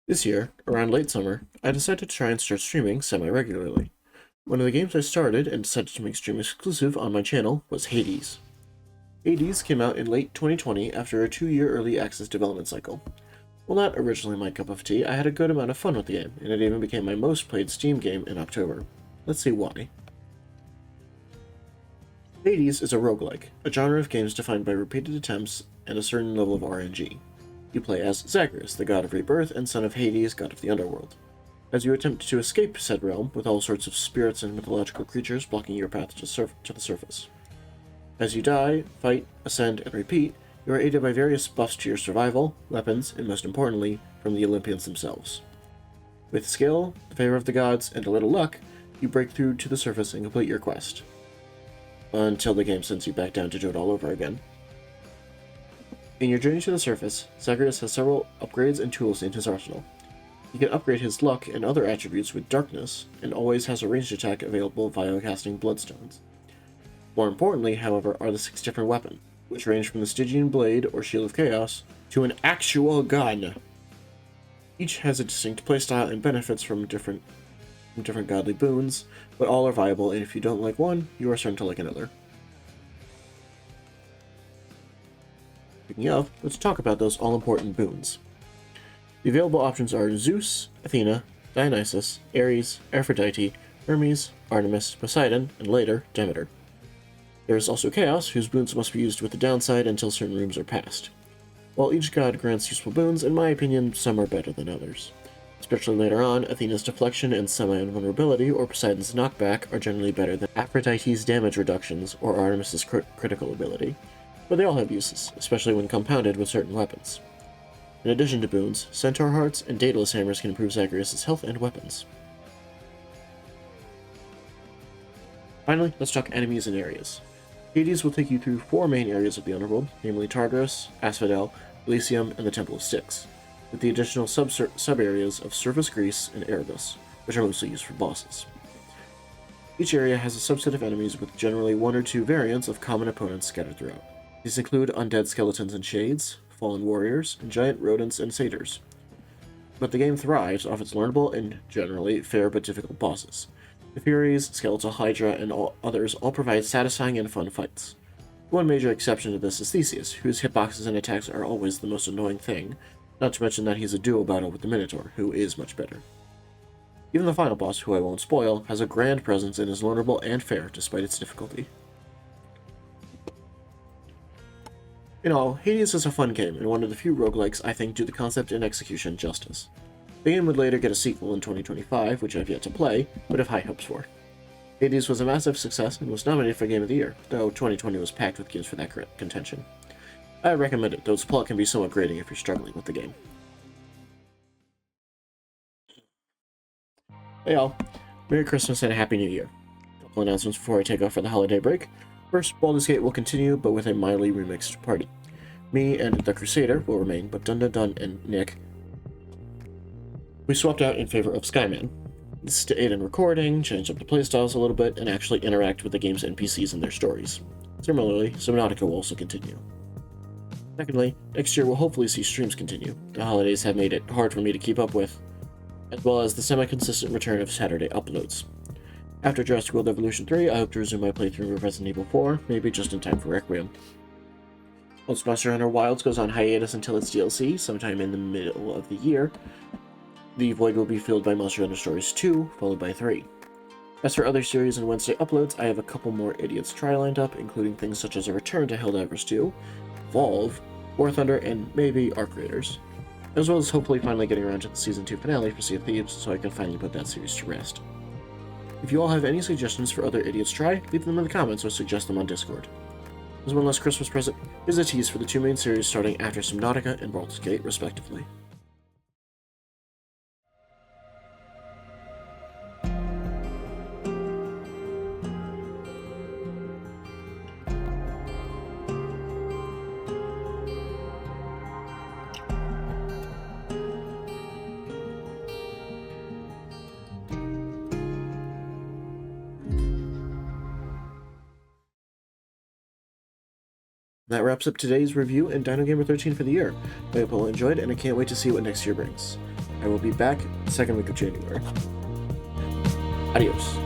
This year, around late summer, I decided to try and start streaming semi-regularly. One of the games I started and decided to make stream exclusive on my channel was Hades. Hades came out in late 2020 after a 2-year early access development cycle. While not originally my cup of tea, I had a good amount of fun with the game, and it even became my most played Steam game in October. Let's see why. Hades is a roguelike, a genre of games defined by repeated attempts and a certain level of RNG. You play as Zagreus, the god of rebirth and son of Hades, god of the underworld. As you attempt to escape said realm, with all sorts of spirits and mythological creatures blocking your path to the surface. As you die, fight, ascend, and repeat, you are aided by various buffs to your survival, weapons, and most importantly, from the Olympians themselves. With skill, the favor of the gods, and a little luck, you break through to the surface and complete your quest. Until the game sends you back down to do it all over again. In your journey to the surface, Zagreus has several upgrades and tools in his arsenal. He can upgrade his luck and other attributes with darkness, and always has a ranged attack available via casting bloodstones. More importantly, however, are the 6 different weapons, which range from the Stygian Blade or Shield of Chaos to an actual gun. Each has a distinct playstyle and benefits from different godly boons, but all are viable, and if you don't like one, you are certain to like another. Speaking of, let's talk about those all-important boons. The available options are Zeus, Athena, Dionysus, Ares, Aphrodite, Hermes, Artemis, Poseidon, and later, Demeter. There is also Chaos, whose boons must be used with the downside until certain rooms are passed. While each god grants useful boons, in my opinion, some are better than others. Especially later on, Athena's deflection and semi-invulnerability or Poseidon's knockback are generally better than Aphrodite's damage reductions or Artemis's critical ability. But they all have uses, especially when compounded with certain weapons. In addition to boons, Centaur Hearts and Daedalus Hammers can improve Zagreus' health and weapons. Finally, let's talk enemies and areas. Hades will take you through 4 main areas of the Underworld, namely Tartarus, Asphodel, Elysium, and the Temple of Styx, with the additional sub-areas of Surface Greece and Erebus, which are mostly used for bosses. Each area has a subset of enemies with generally 1 or 2 variants of common opponents scattered throughout. These include undead skeletons and shades, fallen warriors, and giant rodents and satyrs. But the game thrives off its learnable and generally fair but difficult bosses. The Furies, Skeletal Hydra, and all others all provide satisfying and fun fights. One major exception to this is Theseus, whose hitboxes and attacks are always the most annoying thing, not to mention that he's a duo battle with the Minotaur, who is much better. Even the final boss, who I won't spoil, has a grand presence and is learnable and fair despite its difficulty. In all, Hades is a fun game, and one of the few roguelikes I think do the concept and execution justice. The game would later get a sequel in 2025, which I've yet to play, but have high hopes for. Hades was a massive success and was nominated for Game of the Year, though 2020 was packed with games for that contention. I recommend it, though its plot can be somewhat grating if you're struggling with the game. Hey all, Merry Christmas and a Happy New Year. A couple announcements before I take off for the holiday break. First, Baldur's Gate will continue, but with a mildly remixed party. Me and the Crusader will remain, but Dun Dun Dun and Nick we swapped out in favor of Skyman. This is to aid in recording, change up the playstyles a little bit, and actually interact with the game's NPCs and their stories. Similarly, Subnautica will also continue. Secondly, next year we'll hopefully see streams continue. The holidays have made it hard for me to keep up with, as well as the semi-consistent return of Saturday uploads. After Jurassic World Evolution 3, I hope to resume my playthrough of Resident Evil 4, maybe just in time for Requiem. Once Monster Hunter Wilds goes on hiatus until its DLC, sometime in the middle of the year, the void will be filled by Monster Hunter Stories 2, followed by 3. As for other series and Wednesday uploads, I have a couple more Idiots Try lined up, including things such as a return to Helldivers 2, Evolve, War Thunder, and maybe Arc Raiders, as well as hopefully finally getting around to the Season 2 finale for Sea of Thieves, so I can finally put that series to rest. If you all have any suggestions for other Idiots Try, leave them in the comments or suggest them on Discord. As one last Christmas present, here's a tease for the 2 main series starting after Subnautica and Baldur's Gate, respectively. That wraps up today's review and Dino Gamer 13 for the year. I hope you all enjoyed, and I can't wait to see what next year brings. I will be back the second week of January. Adios.